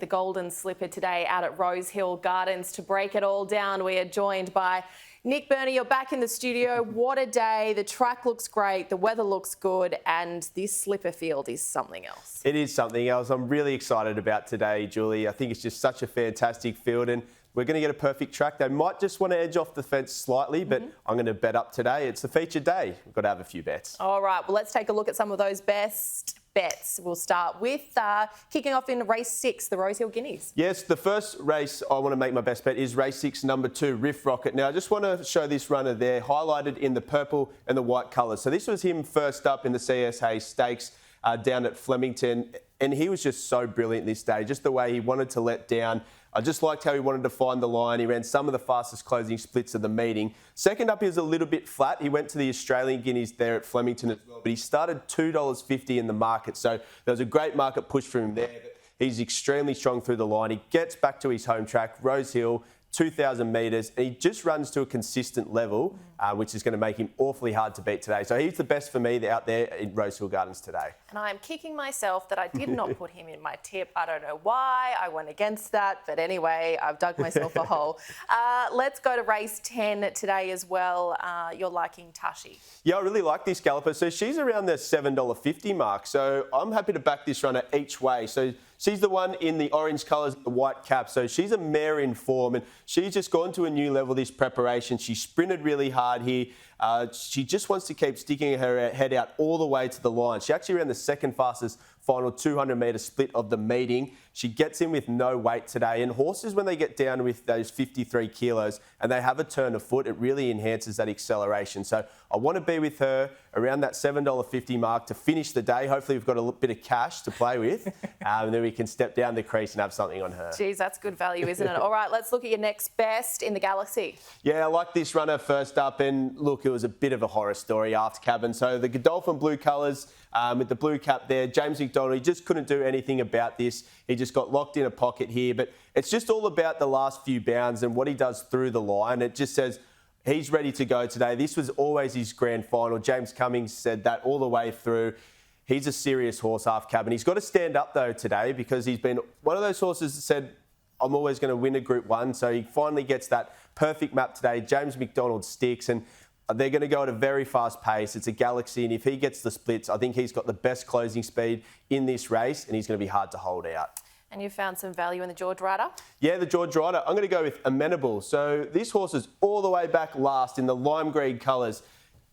The Golden Slipper today out at Rosehill Gardens. To break it all down, we are joined by Nick Berney. You're back in the studio. What a day. The track looks great, the weather looks good, and this slipper field is something else. It is something else. I'm really excited about today, Julie. I think it's just such a fantastic field, and we're going to get a perfect track. They might just want to edge off the fence slightly, but I'm going to bet up today. It's a feature day. We've got to have a few bets. All right, well, let's take a look at some of those best bets. We'll start with kicking off in race 6, the Rosehill Guineas. Yes, the first race I want to make my best bet is race 6, number 2, Riff Rocket. Now, I just want to show this runner there, highlighted in the purple and the white colours. So this was him first up in the CS Hayes Stakes down at Flemington, and he was just so brilliant this day, just the way he wanted to let down. I just liked how he wanted to find the line. He ran some of the fastest closing splits of the meeting. Second up, he was a little bit flat. He went to the Australian Guineas there at Flemington as well, but he started $2.50 in the market. So there was a great market push for him there. But he's extremely strong through the line. He gets back to his home track, Rosehill, 2,000 metres, and he just runs to a consistent level, which is going to make him awfully hard to beat today. So he's the best for me out there in Rosehill Gardens today. And I am kicking myself that I did not put him in my tip. I don't know why. I went against that. But anyway, I've dug myself a hole. Let's go to race 10 today as well. You're liking Tashi. Yeah, I really like this galloper. So she's around the $7.50 mark. So I'm happy to back this runner each way. So she's the one in the orange colours, the white cap. So she's a mare in form, and she's just gone to a new level this preparation. She sprinted really hard here. She just wants to keep sticking her head out all the way to the line. She actually ran the second fastest final 200-metre split of the meeting. She gets in with no weight today. And horses, when they get down with those 53 kilos and they have a turn of foot, it really enhances that acceleration. So I want to be with her around that $7.50 mark to finish the day. Hopefully we've got a bit of cash to play with, and then we can step down the crease and have something on her. Geez, that's good value, isn't it? All right, let's look at your next best in the Galaxy. Yeah, I like this runner first up, and look, it was a bit of a horror story after cabin. So the Godolphin blue colours with the blue cap there, James McDonald, he just couldn't do anything about this. He just got locked in a pocket here, but it's just all about the last few bounds and what he does through the line. It just says he's ready to go today. This was always his grand final. James Cummings said that all the way through. He's a serious horse half cabin. He's got to stand up though today, because he's been one of those horses that said, I'm always going to win a Group 1. So he finally gets that perfect map today. James McDonald sticks, and they're going to go at a very fast pace. It's a Galaxy, and if he gets the splits, I think he's got the best closing speed in this race, and he's going to be hard to hold out. And you found some value in the George Rider? Yeah, the George Rider. I'm going to go with Amenable. So this horse is all the way back last in the lime green colours.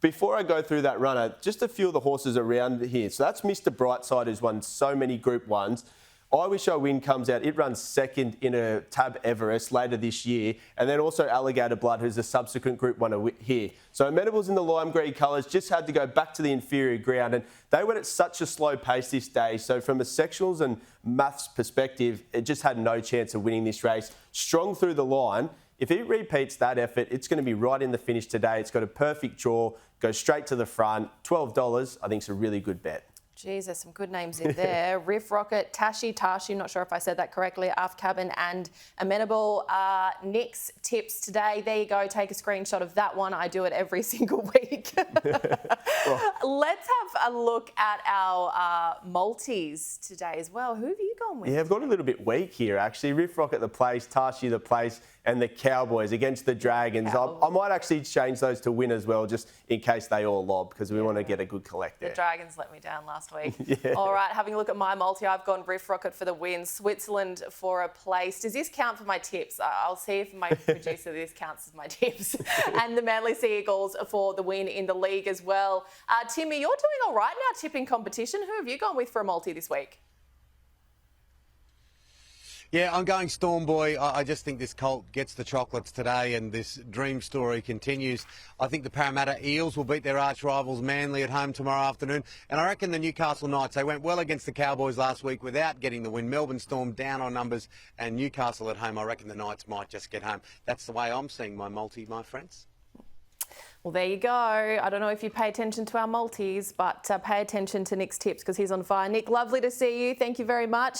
Before I go through that runner, just a few of the horses around here. So that's Mr. Brightside, who's won so many Group 1s. I Wish I Win comes out. It runs second in a Tab Everest later this year. And then also Alligator Blood, who's a subsequent Group 1 here. So Amenable's in the lime green colours, just had to go back to the inferior ground. And they went at such a slow pace this day. So from a sectionals and maths perspective, it just had no chance of winning this race. Strong through the line. If it repeats that effort, it's going to be right in the finish today. It's got a perfect draw, goes straight to the front. $12, I think, is a really good bet. Geez, there's some good names in there. Riff Rocket, Tashi, not sure if I said that correctly, Aft Cabin and Amenable. Nick's tips today. There you go. Take a screenshot of that one. I do it every single week. Let's have a look at our multis today as well. Who have you gone with? Yeah, I've got a little bit weak here, actually. Riff Rocket the place, Tashi the place, and the Cowboys against the Dragons. I might actually change those to win as well, just in case they all lob, because we want to get a good collect there. The Dragons let me down last week. Yeah. All right, having a look at my multi, I've gone Riff Rocket for the win, Switzerland for a place. Does this count for my tips? I'll see if my producer, this counts as my tips. And the Manly Sea Eagles for the win in the league as well. Timmy, you're doing all right in our tipping competition. Who have you gone with for a multi this week? Yeah, I'm going Storm Boy. I just think this colt gets the chocolates today, and this dream story continues. I think the Parramatta Eels will beat their arch rivals Manly at home tomorrow afternoon. And I reckon the Newcastle Knights, they went well against the Cowboys last week without getting the win. Melbourne Storm down on numbers, and Newcastle at home, I reckon the Knights might just get home. That's the way I'm seeing my multi, my friends. Well, there you go. I don't know if you pay attention to our multis, but pay attention to Nick's tips because he's on fire. Nick, lovely to see you. Thank you very much.